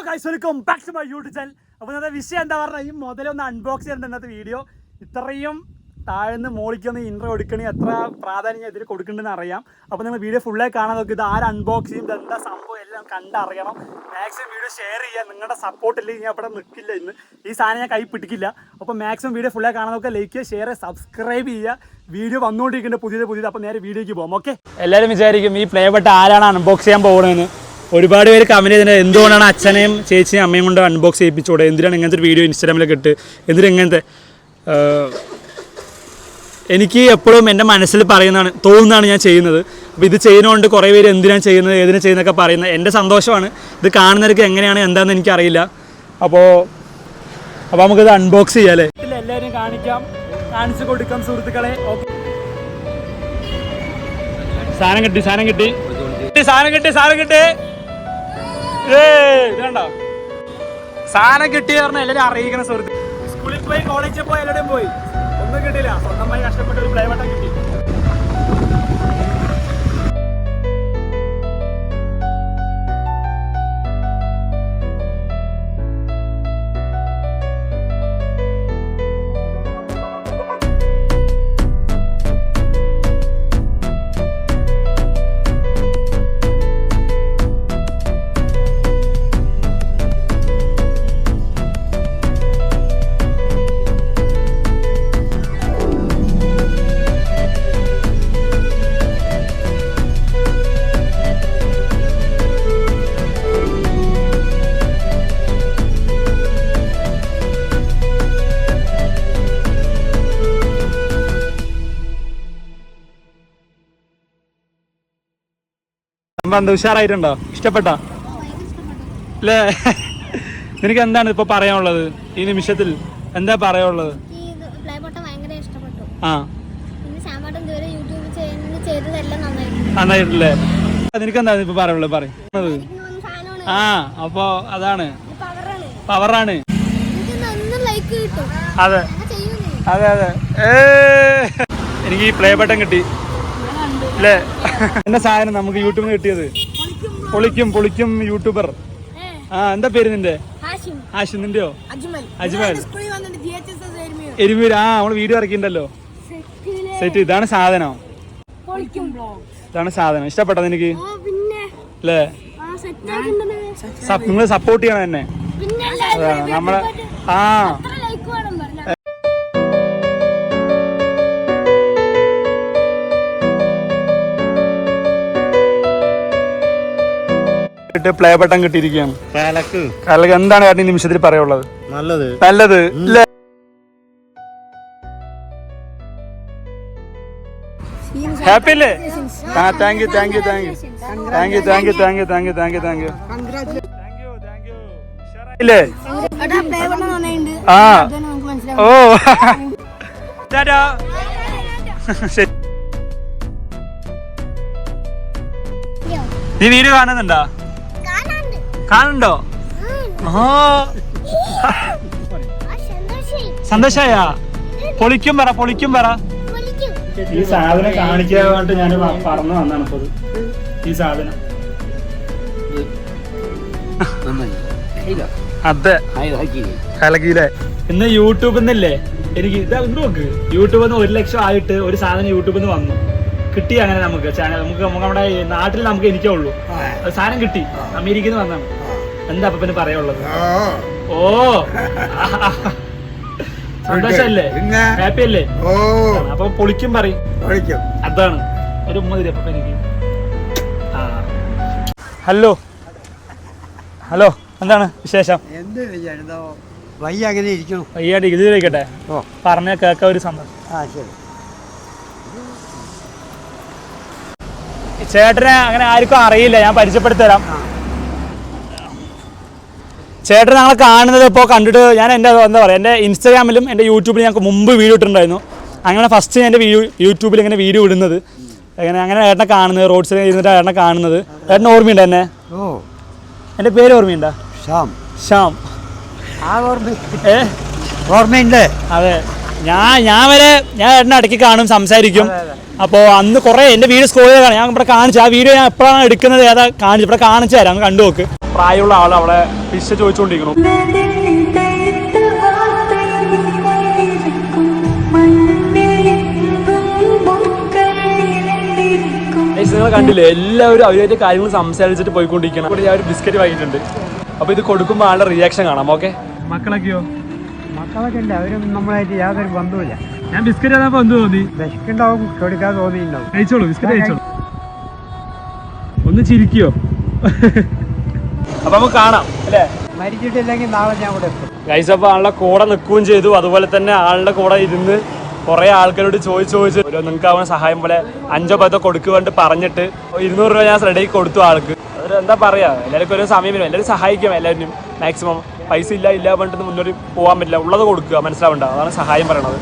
Guys welcome back to my YouTube channel. അപ്പോൾ ഇന്നത്തെ വിഷയം എന്താ പറഞ്ഞാൽ ഈ മുതലൊന്ന് അൺബോക്സ് ചെയ്യേണ്ട ഇന്നത്തെ വീഡിയോ. ഇത്രയും താഴ്ന്ന് മോളിക്കൊന്ന് ഇൻട്രോ എടുക്കണേ എത്ര പ്രാധാന്യം ഇതിൽ കൊടുക്കേണ്ടതെന്ന് അറിയാം. അപ്പോൾ നിങ്ങൾ വീഡിയോ ഫുള്ളായി കാണാൻ നോക്കി. ഇത് ആര് അൺബോക്സ് ചെയ്യും, എന്താ സംഭവം എല്ലാം കണ്ടറിയണം. മാക്സിമം വീഡിയോ ഷെയർ ചെയ്യുക. നിങ്ങളുടെ സപ്പോർട്ട് ഇല്ലെങ്കിൽ ഞാൻ അവിടെ നിൽക്കില്ല. ഇന്ന് ഈ സാധനം ഞാൻ കൈ പിടിക്കില്ല. അപ്പോൾ മാക്സിമം വീഡിയോ ഫുള്ളായി കാണാൻ നോക്കുക. ലൈക്ക് ചെയ്യുക, ഷെയർ ചെയ്യുക, സബ്സ്ക്രൈബ് ചെയ്യുക. വീഡിയോ വന്നുകൊണ്ടിരിക്കേണ്ട പുതിയത്. അപ്പോൾ നേരെ വീഡിയോയ്ക്ക് പോകാം. ഓക്കെ, എല്ലാവരും വിചാരിക്കും ഈ പ്ലേബട്ട് ആരാണ് അൺബോക്സ് ചെയ്യാൻ പോകുന്നതെന്ന്. ഒരുപാട് പേര് കമൻറ്റ് ചെയ്തിട്ടുണ്ട്, എന്തുകൊണ്ടാണ് അച്ഛനെയും ചേച്ചിയും അമ്മയും കൊണ്ട് അൺബോക്സ് ചെയ്യിപ്പിച്ചൂടെ, എന്തിനാണ് ഇങ്ങനത്തെ ഒരു വീഡിയോ ഇൻസ്റ്റാഗ്രാമിലൊക്കെ ഇട്ട്, എന്തിനാ ഇങ്ങനത്തെ. എനിക്ക് എപ്പോഴും എൻ്റെ മനസ്സിൽ തോന്നുന്നതാണ് ഞാൻ ചെയ്യുന്നത്. അപ്പോൾ ഇത് ചെയ്യുന്നതുകൊണ്ട് കുറേ പേര് എന്തിനാണ് ചെയ്യുന്നത്, ഏതിനാ ചെയ്യുന്നതൊക്കെ പറയുന്നത്. എൻ്റെ സന്തോഷമാണ്. ഇത് കാണുന്നവർക്ക് എങ്ങനെയാണ് എന്താണെന്ന് എനിക്കറിയില്ല. അപ്പോൾ നമുക്കിത് അൺബോക്സ് ചെയ്യാം അല്ലേ. എല്ലാവരും കാണിച്ചു കൊടുക്കാം സുഹൃത്തുക്കളെ. ഓക്കെ, സാധനം കിട്ടി ഇതുണ്ടോ സാധനം കിട്ടി പറഞ്ഞാൽ എല്ലാവരും അറിയിക്കണം സുഹൃത്ത്. സ്കൂളിൽ പോയി കോളേജിൽ പോയി എല്ലാവരും പോയി ഒന്നും കിട്ടിയില്ല. സ്വന്തമായി കഷ്ടപ്പെട്ട ഒരു പ്ലേ ബട്ടൺ കിട്ടി. ഉഷാറായിട്ടുണ്ടോ? ഇഷ്ടപ്പെട്ടോ അല്ലേ? നിനക്ക് എന്താണ് ഇപ്പൊ പറയാനുള്ളത്? ഈ നിമിഷത്തിൽ എന്താ പറയാനുള്ളത്? നന്നായിട്ടില്ലേ? നിനക്കെന്താ ഇപ്പൊ പറയാനുള്ളത്? പറയുന്നത് അപ്പൊ അതാണ് പവറാണ്. അതെ അതെ അതെ എനിക്ക് ഈ പ്ലേ ബട്ടൺ കിട്ടി അല്ലേ? എന്റെ സാധനം നമുക്ക് യൂട്യൂബിൽ നിന്ന് കിട്ടിയത്. പൊളിക്കും യൂട്യൂബർ. എന്താ പേര് നിന്റെ? ആഷിം. നിന്റെയോ? അജ്മൽ. എരുമൂര്. നമ്മള് വീഡിയോ ഇറക്കിണ്ടല്ലോ. സെറ്റ്. ഇതാണ് സാധനം. ഇഷ്ടപ്പെട്ടോ നിനക്ക് അല്ലേ? നിങ്ങൾ സപ്പോർട്ട് ചെയ്യണം എന്നെ. നമ്മളെ പ്ലേ ബട്ടൺ കിട്ടിയിരിക്കുകയാണ്. എന്താണ് ഈ നിമിഷത്തിൽ പറയാനുള്ളത്? നല്ലത് അല്ലേ? ഹാപ്പി അല്ലേ? Thank you. ഇല്ലേ? ഓ നീ വീഡിയോ കാണുന്നുണ്ടോ? സന്തോഷായ? പൊളിക്കും പറ. ഈ സാധനം കാണിക്കാൻ വേണ്ടി ഞാൻ പറഞ്ഞു വന്നാണ് ഇപ്പൊ. ഈ സാധനം അതെ കലകിയില്ലേ? ഇന്ന് യൂട്യൂബിൽ നിന്നല്ലേ എനിക്ക് ഇതാ നോക്ക്. യൂട്യൂബിൽ നിന്ന് 1 ലക്ഷം ആയിട്ട് ഒരു സാധനം യൂട്യൂബിൽ നിന്ന് വന്നു കിട്ടി. അങ്ങനെ നമുക്ക് ചാനൽ നമുക്ക് നമ്മുടെ നാട്ടിൽ നമുക്ക് എനിക്കേ ഉള്ളൂ. സാധനം കിട്ടി. അമേരിക്കയിൽ നിന്ന് വന്നാണ്. എന്താ അപ്പൊ പിന്നെ പറയാനുള്ളത്? ഓ സന്തോഷല്ലേ? ഹാപ്പി അല്ലേ? അപ്പൊ പൊളിക്കും പറയും. അതാണ് ഒരു ഉമ്മ അപ്പൊ എനിക്ക്. ഹലോ എന്താണ് വിശേഷം? വയ്യാണ്ട് ഇതിലേക്കട്ടെ പറഞ്ഞ കേൾക്കാൻ ഒരു സന്തോഷം. ചേട്ടനെ അങ്ങനെ ആർക്കും അറിയില്ല, ഞാൻ പരിചയപ്പെടുത്തി തരാം. ചേട്ടൻ ഞങ്ങളെ കാണുന്നത് ഇപ്പോൾ കണ്ടിട്ട് ഞാൻ എൻ്റെ ഇൻസ്റ്റാഗ്രാമിലും എൻ്റെ യൂട്യൂബിലും ഞങ്ങൾക്ക് മുമ്പ് വീഡിയോ ഇട്ടിട്ടുണ്ടായിരുന്നു. അങ്ങനെ ഫസ്റ്റ് ഞാൻ എൻ്റെ യൂട്യൂബിൽ ഇങ്ങനെ വീഡിയോ ഇടുന്നത് അങ്ങനെ ഏട്ടനെ കാണുന്നത്, റോഡ് സൈഡിൽ ഇരുന്നിട്ട് ഏട്ടനെ കാണുന്നത്. ഏട്ടനെ ഓർമ്മയുണ്ടോ എന്നെ? എൻ്റെ പേര് ഓർമ്മയുണ്ടോ? ശ്യാം. ഓർമ്മയുണ്ട്. അതെ, ഞാൻ ഏട്ടനെ ഇടയ്ക്ക് കാണും, സംസാരിക്കും. അപ്പോൾ അന്ന് കുറേ എൻ്റെ വീഡിയോ സ്ക്രോൾ ചെയ്ത് കാണാം. ഞാൻ ഇവിടെ കാണിച്ചു ആ വീഡിയോ ഞാൻ എപ്പോഴാണ് എടുക്കുന്നത് ഏതാ കാണിച്ചു ഇവിടെ കാണിച്ചു തരാം, കണ്ടു നോക്ക്. പ്രായമുള്ള ആൾ അവിടെ ഫിഷ് ചോദിച്ചുകൊണ്ടിരിക്കുന്നു. നിങ്ങൾ കണ്ടില്ലേ, എല്ലാവരും അവരുടെ കാര്യങ്ങൾ സംസാരിച്ചിട്ട് പോയിക്കൊണ്ടിരിക്കണം. ഇവിടെ ഞാൻ ഒരു ബിസ്ക്കറ്റ് വാങ്ങിയിട്ടുണ്ട്. അപ്പോൾ ഇത് കൊടുക്കുമ്പോൾ ആളുടെ റിയാക്ഷൻ കാണാം. ഓക്കെ, മക്കളൊക്കെയോ? മക്കളൊക്കെ ഉണ്ട്, അവരും നമ്മളായിട്ട് യാതൊരു ബന്ധവുമില്ല. ഞാൻ ബിസ്ക്കറ്റ് തന്നപ്പോൾ എന്ത് തോന്നി? വിശക്കുണ്ടാവും, കൊടുക്കാൻ തോന്നിയിട്ടുണ്ടാവും. കഴിച്ചോളൂ, ബിസ്ക്കറ്റ് കഴിച്ചോളൂ. ഒന്ന് ചിരിക്കോ? അപ്പൊ നമുക്ക് കാണാം അല്ലേ? മരിച്ചിട്ടില്ലെങ്കിൽ നാളെ ഞാൻ ഇവിടെ എത്തും. ഗൈസ്, അപ്പോൾ ആളുടെ കൂടെ നിൽക്കുകയും ചെയ്തു. അതുപോലെ തന്നെ ആളുടെ കൂടെ ഇരുന്ന് കുറേ ആൾക്കാരോട് ചോദിച്ച് നിങ്ങൾക്ക് അവനെ സഹായം പോലെ 5 10 കൊടുക്കുവാണ്ട് പറഞ്ഞിട്ട് 200 രൂപ ഞാൻ റെഡിയാക്കി കൊടുത്തു ആൾക്ക്. അതൊരു എന്താ പറയുക, എല്ലാവർക്കും ഒരു സമയം വരും, എല്ലാവരും സഹായിക്കാം. എല്ലാവരും മാക്സിമം പൈസ ഇല്ല പറഞ്ഞിട്ട് മുന്നോട്ട് പോകാൻ പറ്റില്ല, ഉള്ളത് കൊടുക്കുക, മനസ്സിലാവണ്ട. അതാണ് സഹായം പറയണത്.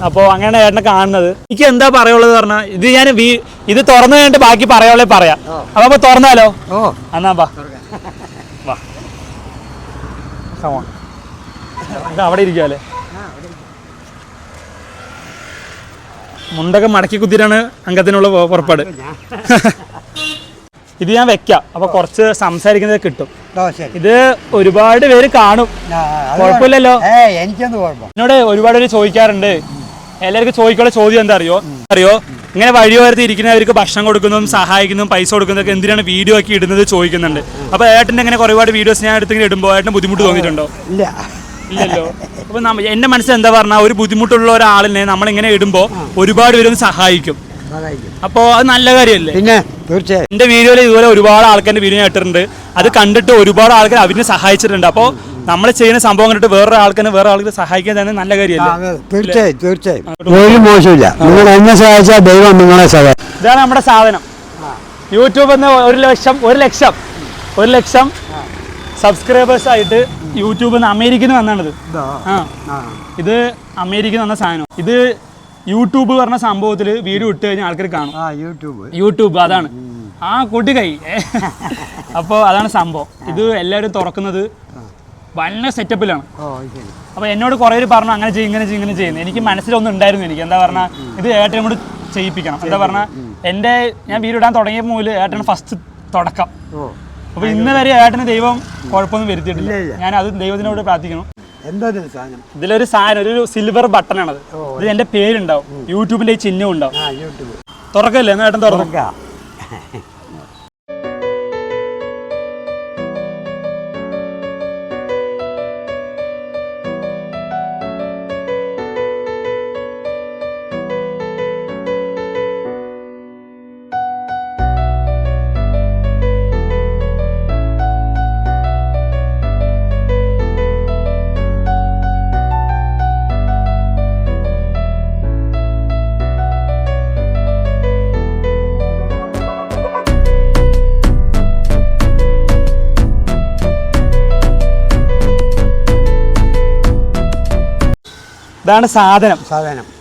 അപ്പോൾ അങ്ങനെ ഏട്ടനെ കാണുന്നത്. എനിക്ക് എന്താ പറയുള്ളത് പറഞ്ഞാൽ, ഇത് ഞാൻ ഇത് തുറന്നു കഴിഞ്ഞിട്ട് ബാക്കി പറയാനുള്ളത് പറയാം. അപ്പോൾ തുറന്നാലോ? എന്നാ വാ അവിടെ ഇരിക്കാല്ലേ. മുണ്ടൊക്കെ മടക്കി കുത്തിയിട്ടാണ് അംഗത്തിനുള്ള പുറപ്പാട്. ഇത് ഞാൻ വെക്കാം, അപ്പൊ കുറച്ച് സംസാരിക്കുന്നത് കിട്ടും. ഇത് ഒരുപാട് പേര് കാണും, കുഴപ്പമില്ലല്ലോ. എനിക്കൊന്നും കുഴപ്പം. എന്നോട് ഒരുപാട് പേര് ചോദിക്കാറുണ്ട്. എല്ലാവർക്കും ചോദിക്കാനുള്ള ചോദ്യം എന്താ അറിയോ? ഇങ്ങനെ വഴിയോരത്ത് ഇരിക്കുന്നവർക്ക് ഭക്ഷണം കൊടുക്കുന്നതും സഹായിക്കുന്നതും പൈസ കൊടുക്കുന്നതൊക്കെ എന്തിനാണ് വീഡിയോ ഒക്കെ ഇടുന്നത് ചോദിക്കുന്നുണ്ട്. അപ്പൊ ഏട്ടൻ്റെ ഇങ്ങനെ ഒരുപാട് വീഡിയോസ് ഞാൻ എടുത്തിങ്ങനെ ഇടുമ്പോൾ ഏട്ടന് ബുദ്ധിമുട്ട് തോന്നിയിട്ടുണ്ടോ? ഇല്ലല്ലോ. അപ്പൊ എന്റെ മനസ്സിൽ എന്താ പറഞ്ഞാൽ, ഒരു ബുദ്ധിമുട്ടുള്ള ഒരാളിനെ നമ്മളിങ്ങനെ ഇടുമ്പോൾ ഒരുപാട് പേരൊന്ന് സഹായിക്കും. അപ്പോൾ അത് നല്ല കാര്യമല്ലേ? പിന്നെ തീർച്ചയായും എന്റെ വീഡിയോയിൽ ഇതുപോലെ ഒരുപാട് ആൾക്കാരുടെ വീഡിയോ ഇട്ടിട്ടുണ്ട്. അത് കണ്ടിട്ട് ഒരുപാട് ആൾക്കാർ അവരിനെ സഹായിച്ചിട്ടുണ്ട്. അപ്പോൾ നമ്മൾ ചെയ്യുന്ന സംഭവം കണ്ടിട്ട് വേറെ ആൾക്കാരെ സഹായിക്കാൻ തന്നെ നല്ല കാര്യമല്ലേ? തീർച്ചയായും ഒരു മോശമില്ല. നിങ്ങൾ എന്നെ സഹായിച്ചാൽ ദൈവം നിങ്ങളെ സഹായിക്കും. ഇതാണ് നമ്മുടെ സാധനം. യൂട്യൂബിൽ നിന്ന് 1 ലക്ഷം സബ്സ്ക്രൈബേഴ്സ് ആയിട്ട് യൂട്യൂബിൽ നിന്ന് അമേരിക്കയിൽ നിന്ന് വന്നാണിത്. ഇത് അമേരിക്കയിൽ നിന്ന് വന്ന സാധനം. ഇത് യൂട്യൂബ് പറഞ്ഞ സംഭവത്തിൽ വീഡിയോ ഇട്ട് കഴിഞ്ഞാൽ ആൾക്കാർ കാണും. യൂട്യൂബ് അതാണ് ആ കൊട്ടിക്കൈ. അപ്പോൾ അതാണ് സംഭവം. ഇത് എല്ലാവരും തുറക്കുന്നത് വളരെ സെറ്റപ്പിലാണ്. അപ്പോൾ എന്നോട് കുറേ പേര് പറഞ്ഞു അങ്ങനെ ചെയ്യും ഇങ്ങനെ ചെയ്യുന്നത്. എനിക്ക് മനസ്സിലൊന്നും ഉണ്ടായിരുന്നു. എനിക്ക് എന്താ പറഞ്ഞാൽ, ഇത് ഏട്ടനും കൂടി ചെയ്യിപ്പിക്കണം. എന്താ പറഞ്ഞാൽ, ഞാൻ വീഡിയോ ഇടാൻ തുടങ്ങിയപ്പോൾ മുതൽ ഏട്ടന് ഫസ്റ്റ് തുടക്കം. അപ്പോൾ ഇന്ന് വരെ ഏട്ടന് ദൈവം കുഴപ്പമൊന്നും വരുത്തിയിട്ടില്ല. ഞാൻ അത് ദൈവത്തിനോട് പ്രാർത്ഥിക്കണം. ഇതിലൊരു സാധനം, ഒരു സിൽവർ ബട്ടണാണത്. ഇത് എൻ്റെ പേരുണ്ടാവും, യൂട്യൂബിൻ്റെ ഈ ചിഹ്നം ഉണ്ടാവും. തുറക്കല്ലേ? എന്നാ ഏട്ടൻ തുറക്കാം. ഇതാണ് സാധനം.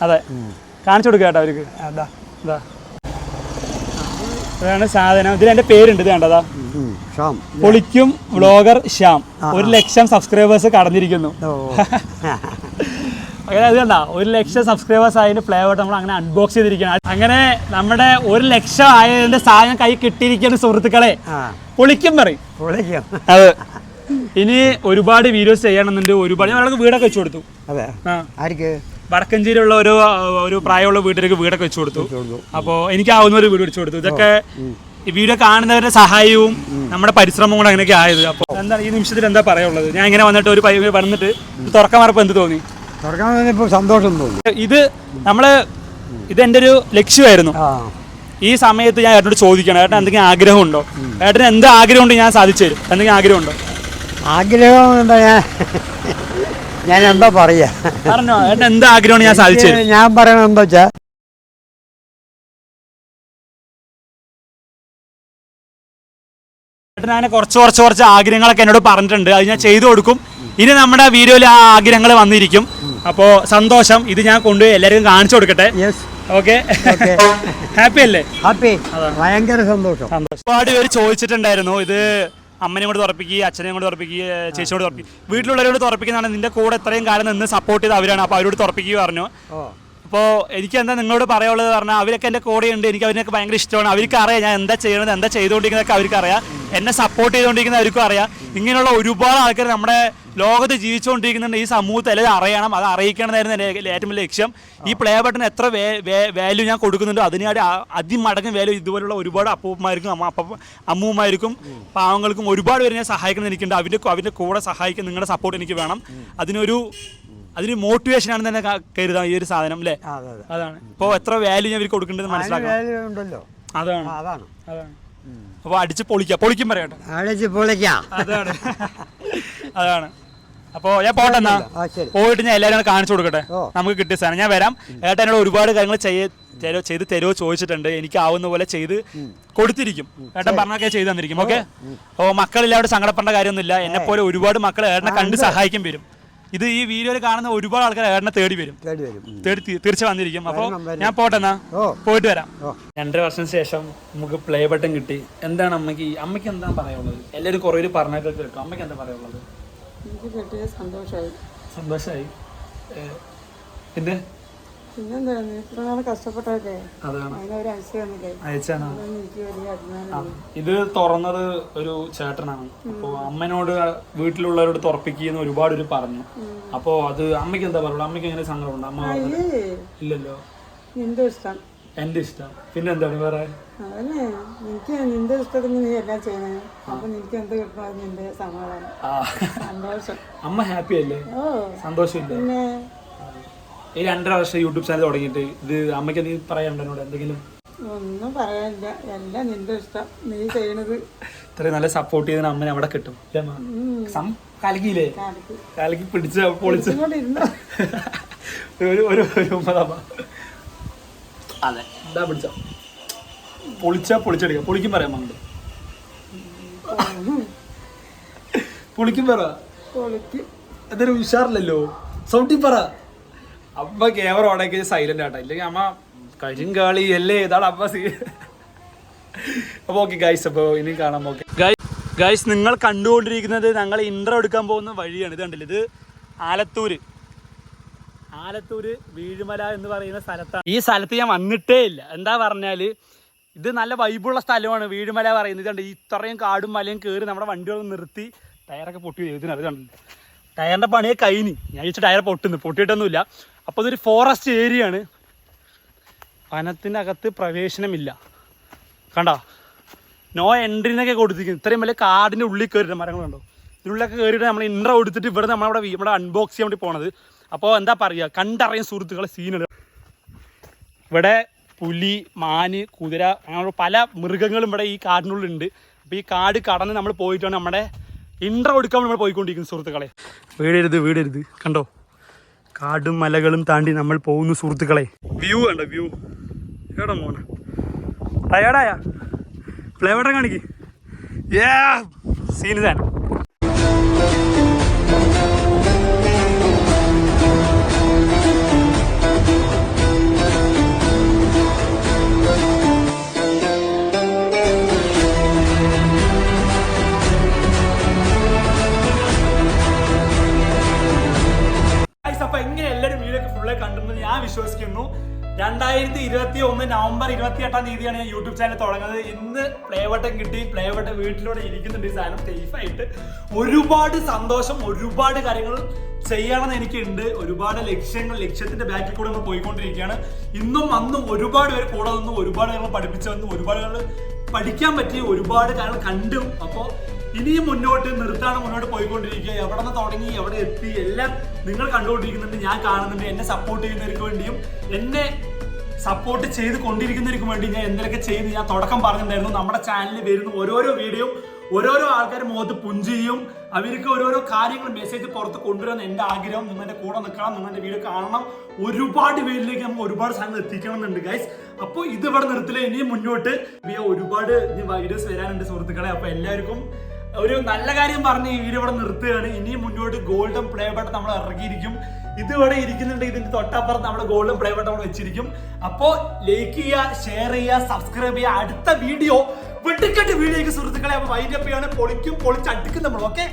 അതെ, കാണിച്ചു കൊടുക്കുക കേട്ടോ അവർക്ക്. ഇതാണ് സാധനം. ഇതിൽ എൻ്റെ പേരുണ്ട്. ഇത് കണ്ടതാ, പൊളിക്കും വ്ളോഗർ ശ്യാം. 1 ലക്ഷം സബ്സ്ക്രൈബേഴ്സ് കടന്നിരിക്കുന്നു. അങ്ങനെ അത് കണ്ട, 1 ലക്ഷം സബ്സ്ക്രൈബേഴ്സ് ആയതിന്റെ ഫ്ലേവർ നമ്മൾ അങ്ങനെ അൺബോക്സ് ചെയ്തിരിക്കുകയാണ്. അങ്ങനെ നമ്മുടെ 1 ലക്ഷം ആയതിന്റെ സാധനം കൈ കിട്ടിയിരിക്കുന്ന സുഹൃത്തുക്കളെ, പൊളിക്കും പറയും. അതെ, ഇനി ഒരുപാട് വീഡിയോസ് ചെയ്യണമെന്നുണ്ട്. ഒരുപാട് ഞങ്ങൾക്ക് വീടൊക്കെ വെച്ചു കൊടുത്തു. വടക്കഞ്ചേരിയുള്ള ഒരു പ്രായമുള്ള വീട്ടിലേക്ക് വീടൊക്കെ വെച്ചു കൊടുത്തു. അപ്പോൾ എനിക്കാവുന്ന ഒരു വീട് വെച്ചു കൊടുത്തു. ഇതൊക്കെ ഈ വീഡിയോ കാണുന്നവരുടെ സഹായവും നമ്മുടെ പരിശ്രമവും കൂടെ അങ്ങനെയൊക്കെ ആയത്. അപ്പോൾ എന്താണ് ഈ നിമിഷത്തിൽ എന്താ പറയാനുള്ളത്? ഞാൻ ഇങ്ങനെ വന്നിട്ട് തുറക്കാൻ പറഞ്ഞപ്പോൾ എന്ത് തോന്നി? സന്തോഷം തോന്നി. ഇത് എൻ്റെ ഒരു ലക്ഷ്യമായിരുന്നു. ഈ സമയത്ത് ഞാൻ ഏട്ടനോട് ചോദിക്കണം, ഏട്ടൻ എന്തെങ്കിലും ആഗ്രഹമുണ്ടോ? ഏട്ടന് എന്ത് ആഗ്രഹം ഉണ്ട് ഞാൻ സാധിച്ചു തരും. എന്തെങ്കിലും ആഗ്രഹമുണ്ടോ? ആഗ്രഹം എന്താ, ഞാൻ എന്താ പറയാ, പറഞ്ഞോ ഏട്ടൻ എന്ത് ആഗ്രഹമാണ് ഞാൻ സാധിച്ചു തരും. ഞാൻ പറയണത് എന്താ വെച്ചാ, ഏട്ടൻ അങ്ങനെ കുറച്ച് ആഗ്രഹങ്ങളൊക്കെ എന്നോട് പറഞ്ഞിട്ടുണ്ട്. അത് ഞാൻ ചെയ്തു കൊടുക്കും. ഇനി നമ്മുടെ വീഡിയോയിൽ ആ ആഗ്രഹങ്ങൾ വന്നിരിക്കും. അപ്പോൾ സന്തോഷം. ഇത് ഞാൻ കൊണ്ടുപോയി എല്ലാവർക്കും കാണിച്ചു കൊടുക്കട്ടെ. ഓക്കെ, ഹാപ്പി അല്ലേ? ഹാപ്പി, ഭയങ്കര സന്തോഷം. ഒരുപാട് പേര് ചോദിച്ചിട്ടുണ്ടായിരുന്നു, ഇത് അമ്മനെയും കൂടെ തുറപ്പിക്കുക, അച്ഛനെയും കൂടെ തുറപ്പിക്കുക, ചേച്ചിയോട് തുറപ്പിക്കുക, വീട്ടിലുള്ളവരോട് തുറപ്പിക്കുന്നതാണ്. നിന്റെ കൂടെ ഇത്രയും കാലം നിന്ന് സപ്പോർട്ട് ചെയ്ത് അവരാണ്. അപ്പോൾ അവരോട് തുറപ്പിക്കുക പറഞ്ഞു. അപ്പോൾ എനിക്ക് എന്താ നിങ്ങളോട് പറയാനുള്ളത് പറഞ്ഞാൽ അവരൊക്കെ എൻ്റെ കൂടെയുണ്ട്. എനിക്ക് അവരൊക്കെ ഭയങ്കര ഇഷ്ടമാണ്. അവർക്ക് അറിയാം ഞാൻ എന്താ ചെയ്യണത്, എന്താ ചെയ്തുകൊണ്ടിരിക്കുന്നതൊക്കെ അവർക്ക് അറിയാം. എന്നെ സപ്പോർട്ട് ചെയ്തുകൊണ്ടിരിക്കുന്ന അവർക്കും അറിയാം. ഇങ്ങനെയുള്ള ഒരുപാട് ആൾക്കാർ നമ്മുടെ ലോകത്ത് ജീവിച്ചുകൊണ്ടിരിക്കുന്നുണ്ട്. ഈ സമൂഹത്തിൽ എല്ലാവരും അറിയണം, അത് അറിയിക്കണമെന്നായിരുന്നു എൻ്റെ ഏറ്റവും വലിയ ലക്ഷ്യം. ഈ പ്ലേ ബട്ടൺ എത്ര വാല്യൂ ഞാൻ കൊടുക്കുന്നുണ്ടോ അതിനായിട്ട് അതിമടങ്ങ് വാല്യൂ ഇതുപോലുള്ള ഒരുപാട് അപ്പൂപ്പന്മാർക്കും അമ്മൂമ്മമാർക്കും പാവങ്ങൾക്കും ഒരുപാട് പേര് ഞാൻ സഹായിക്കണം എനിക്കുണ്ട്. അവരുടെ കൂടെ സഹായിക്കാൻ നിങ്ങളുടെ സപ്പോർട്ട് എനിക്ക് വേണം. അതിന് മോട്ടിവേഷൻ ആണെന്ന് തന്നെ കരുതാം ഈ ഒരു സാധനം അല്ലേ. അതാണ് ഇപ്പോൾ എത്ര വാല്യൂ ഞാൻ ഇവർക്ക് കൊടുക്കേണ്ടത് മനസ്സിലാക്കാം. അതാണ് അപ്പോൾ അടിച്ച് പൊളിക്കും പറയട്ടെ. അതാണ് അപ്പോൾ ഞാൻ പോട്ടെ എന്നാ. പോയിട്ട് ഞാൻ എല്ലാവരും കാണിച്ചു കൊടുക്കട്ടെ നമുക്ക് കിട്ടിയ സാധനം. ഞാൻ വരാം. ഏട്ടാ എന്നോട് ഒരുപാട് കാര്യങ്ങൾ ചെയ്ത് തരുമോ ചോദിച്ചിട്ടുണ്ട്. എനിക്ക് ആവുന്ന പോലെ ചെയ്ത് കൊടുത്തിരിക്കും. ഏട്ടൻ പറഞ്ഞൊക്കെ ചെയ്ത് തന്നിരിക്കും. ഓക്കെ. അപ്പോൾ മക്കളില്ലാതെ സങ്കടപ്പെടേണ്ട കാര്യമൊന്നുമില്ല. എന്നെപ്പോലെ ഒരുപാട് മക്കൾ ഏട്ടനെ കണ്ട് സഹായിക്കാൻ വരും. ഇത് ഈ വീഡിയോയിൽ കാണുന്ന ഒരുപാട് ആൾക്കാർ ഏട്ടനെ തേടി വരും, തീർച്ച വന്നിരിക്കും. അപ്പോൾ ഞാൻ പോട്ടെ എന്നാ, പോയിട്ട് വരാം. 2 വർഷത്തിന് ശേഷം നമുക്ക് പ്ലേ ബട്ടൺ കിട്ടി. എന്താണ് അമ്മയ്ക്ക് എന്താണ് പറയാനുള്ളത്? എല്ലാവരും കുറേ പറഞ്ഞൊക്കെ കേൾക്കും. അമ്മയ്ക്ക് എന്താ പറയാനുള്ളത്? എനിക്ക് കിട്ടിയ സന്തോഷമായി. പിന്നെ പിന്നെന്താണ് ഇത്ര നാൾ കഷ്ടപ്പെട്ടൊക്കെ അയച്ചാണ്. ഇത് തുറന്നത് ഒരു ചേട്ടനാണ്. അപ്പോൾ അമ്മനോട് വീട്ടിലുള്ളവരോട് തുറപ്പിക്കുന്ന ഒരുപാട് പേര് പറഞ്ഞു. അപ്പോൾ അത് അമ്മയ്ക്ക് എന്താ പറയുള്ളൂ? അമ്മയ്ക്ക് എങ്ങനെ സങ്കടമുണ്ട്? അമ്മ ഇല്ലല്ലോ. നിന്റെ ഇഷ്ടം എന്റെ ഇഷ്ടം. പിന്നെ എന്താണ് വേറെ? അതന്നെ എനിക്ക് നിന്റെ ഇഷ്ടത്തിന് നീ എല്ലാം ചെയ്യണേ. അപ്പൊ നിനക്ക് എന്ത് കിട്ടണം നിന്റെ സമാധാനം, സന്തോഷം. അമ്മ ഹാപ്പി അല്ലേ? സന്തോഷമില്ലേ? പിന്നെ ഈ 2.5 വർഷം യൂട്യൂബ് ചാനൽ തുടങ്ങിയിട്ട് ഇത് അമ്മയ്ക്ക് നീ പറയാനുണ്ടോ എന്നോട് എന്തെങ്കിലും? ഒന്നും പറയാനില്ല, എല്ലാം നിന്റെ ഇഷ്ടം, നീ ചെയ്യണത്. ഇത്രയും നല്ല സപ്പോർട്ട് ചെയ്തതിന് അമ്മനെ അവിടെ കിട്ടും. കലക്കിയില്ലേ? കലക്കി പിടിച്ച പൊളിച്ച് ഒരു അതെ എന്താ പിടിച്ച പൊളിച്ചെടുക്കാം. പൊളിക്കും പറയാം അങ്ങോട്ട്. പൊളിക്കും പറ. എന്തൊരു ഉഷാറില്ലല്ലോ. സൗണ്ടി പറ. അമ്മ ക്യാമറ ഓണാക്കി സൈലന്റ് ആട്ടാ, ഇല്ലെങ്കിൽ അമ്മ കരിങ്കാളി അല്ലേ ഇതാണ് അമ്മ. അപ്പോൾ ഓക്കെ ഗൈസ്, അപ്പോൾ ഇനി കാണാം. ഓക്കെ ഗൈസ്, നിങ്ങൾ കണ്ടുകൊണ്ടിരിക്കുന്നത് ഞങ്ങൾ ഇൻട്രോ എടുക്കാൻ പോകുന്ന വഴിയാണ്. ഇത് കണ്ടില്ല, ഇത് ആലത്തൂര് വീഴുമല എന്ന് പറയുന്ന സ്ഥലത്താണ്. ഈ സ്ഥലത്ത് ഞാൻ വന്നിട്ടേ ഇല്ല. എന്താ പറഞ്ഞാൽ ഇത് നല്ല വൈബുള്ള സ്ഥലമാണ് വീഴുമല പറയുന്നത്. ഇതുണ്ട് ഇത്രയും കാടും മലയും കയറി നമ്മുടെ വണ്ടികളൊന്നും നിർത്തി ടയറൊക്കെ പൊട്ടി ഇതിനത് കണ്ടില്ല. ടയറിൻ്റെ പണിയെ കഴിഞ്ഞ് ഞാൻ ചോദിച്ച ടയർ പൊട്ടിയിട്ടൊന്നുമില്ല. അപ്പോൾ ഇതൊരു ഫോറസ്റ്റ് ഏരിയ ആണ്. വനത്തിനകത്ത് പ്രവേശനമില്ല. കണ്ടോ, നോ എൻട്രി എന്നൊക്കെ കൊടുത്തിരിക്കുന്നു. ഇത്രയും വലിയ കാടിൻ്റെ ഉള്ളിൽ കയറിയിട്ട് മരങ്ങളുണ്ടോ, ഇതിനുള്ളിലൊക്കെ കയറിയിട്ട് നമ്മൾ ഇൻട്രോ എടുത്തിട്ട് ഇവിടെ നമ്മുടെ അൺബോക്സ് ചെയ്യാൻ വേണ്ടി പോണത്. അപ്പോൾ എന്താ പറയുക, കണ്ടറിയാൻ സുഹൃത്തുക്കളെ സീനുകൾ. ഇവിടെ പുലി, മാന്, കുതിര, അങ്ങനെ പല മൃഗങ്ങളും ഇവിടെ ഈ കാടിനുള്ളിലുണ്ട്. അപ്പോൾ ഈ കാട് കടന്ന് നമ്മൾ പോയിട്ടാണ് നമ്മുടെ ഇൻട്രോ എടുക്കാൻ നമ്മൾ പോയിക്കൊണ്ടിരിക്കുന്നു സുഹൃത്തുക്കളെ. വീടരുത് കണ്ടോ, കാടും മലകളും താണ്ടി നമ്മൾ പോകുന്നു സുഹൃത്തുക്കളെ. വ്യൂ കണ്ടോ, വ്യൂ. എവിടെ മോനെ ടയേർഡായ പ്ലേ ബട്ടൺ കാണിക്ക്. സീന് താൻ. അപ്പൊ എങ്ങനെ എല്ലാവരും വീഡിയോ ഫുള്ളായി കണ്ടിരുന്നത് ഞാൻ വിശ്വസിക്കുന്നു. 2021 നവംബർ 28-ാം തീയതിയാണ് ഞാൻ യൂട്യൂബ് ചാനൽ തുടങ്ങുന്നത്. ഇന്ന് പ്ലേ ബട്ടൺ കിട്ടി. പ്ലേ ബട്ടൺ വീട്ടിലൂടെ ഇരിക്കുന്നുണ്ട് ഈ സാധനം സേഫായിട്ട്. ഒരുപാട് സന്തോഷം, ഒരുപാട് കാര്യങ്ങൾ ചെയ്യണമെന്ന് എനിക്കുണ്ട്. ഒരുപാട് ലക്ഷ്യത്തിന്റെ ബാക്കിൽ കൂടെ നമ്മൾ പോയിക്കൊണ്ടിരിക്കുകയാണ്. ഇന്നും അന്നും ഒരുപാട് പേര് കൂടെ നിന്നു, ഒരുപാട് കാര്യങ്ങൾ പഠിപ്പിച്ചു വന്നു, ഒരുപാട് കാര്യങ്ങൾ പഠിക്കാൻ പറ്റി, ഒരുപാട് കാര്യങ്ങൾ കണ്ടു. അപ്പോൾ ഇനിയും മുന്നോട്ട് പോയിക്കൊണ്ടിരിക്കുക. എവിടെ നിന്ന് തുടങ്ങി എവിടെ എത്തി എല്ലാം നിങ്ങൾ കണ്ടുകൊണ്ടിരിക്കുന്നുണ്ട്, ഞാൻ കാണുന്നുണ്ട്. എന്നെ സപ്പോർട്ട് ചെയ്യുന്നവർക്ക് വേണ്ടിയും എന്നെ സപ്പോർട്ട് ചെയ്ത് കൊണ്ടിരിക്കുന്നവർക്ക് വേണ്ടി ഞാൻ എന്തൊക്കെ ചെയ്ത് ഞാൻ തുടക്കം പറഞ്ഞിട്ടുണ്ടായിരുന്നു. നമ്മുടെ ചാനലിൽ വരുന്ന ഓരോരോ വീഡിയോ ഓരോരോ ആൾക്കാർ മുഖത്ത് പുഞ്ചിയും അവർക്ക് ഓരോരോ കാര്യങ്ങൾ മെസ്സേജ് പുറത്ത് കൊണ്ടുവരുന്ന എൻ്റെ ആഗ്രഹം. നിങ്ങളുടെ കൂടെ നിൽക്കണം, നിങ്ങളുടെ വീഡിയോ കാണണം, ഒരുപാട് പേരിലേക്ക് നമുക്ക് ഒരുപാട് സാധനങ്ങൾ എത്തിക്കണം എന്നുണ്ട് ഗൈസ്. അപ്പോൾ ഇത് ഇവിടെ നിർത്തില്ല, ഇനിയും മുന്നോട്ട് ഒരുപാട് വീഡിയോസ് വരാനുണ്ട് സുഹൃത്തുക്കളെ. അപ്പോൾ എല്ലാവർക്കും ഒരു നല്ല കാര്യം പറഞ്ഞ് ഈ വീഡിയോ ഇവിടെ നിർത്തുകയാണ്. ഇനിയും മുന്നോട്ട് ഗോൾഡൻ പ്ലേ ബട്ടൺ നമ്മൾ ഇറങ്ങിയിരിക്കും. ഇതിവിടെ ഇരിക്കുന്നുണ്ട്, ഇതിന്റെ തൊട്ടപ്പുറത്ത് നമ്മുടെ ഗോൾഡൻ പ്ലേ ബട്ടൺ നമ്മൾ വെച്ചിരിക്കും. അപ്പോൾ ലൈക്ക് ചെയ്യുക, ഷെയർ ചെയ്യുക, സബ്സ്ക്രൈബ് ചെയ്യുക. അടുത്ത വീഡിയോ വെട്ടിക്കെട്ട് വീഡിയോയ്ക്ക് സുഹൃത്തുക്കളെ. അപ്പോൾ വൈൻഡപ്പ് ചെയ്യാണ്. പൊളിച്ചടുക്കും നമ്മൾ. ഓക്കെ.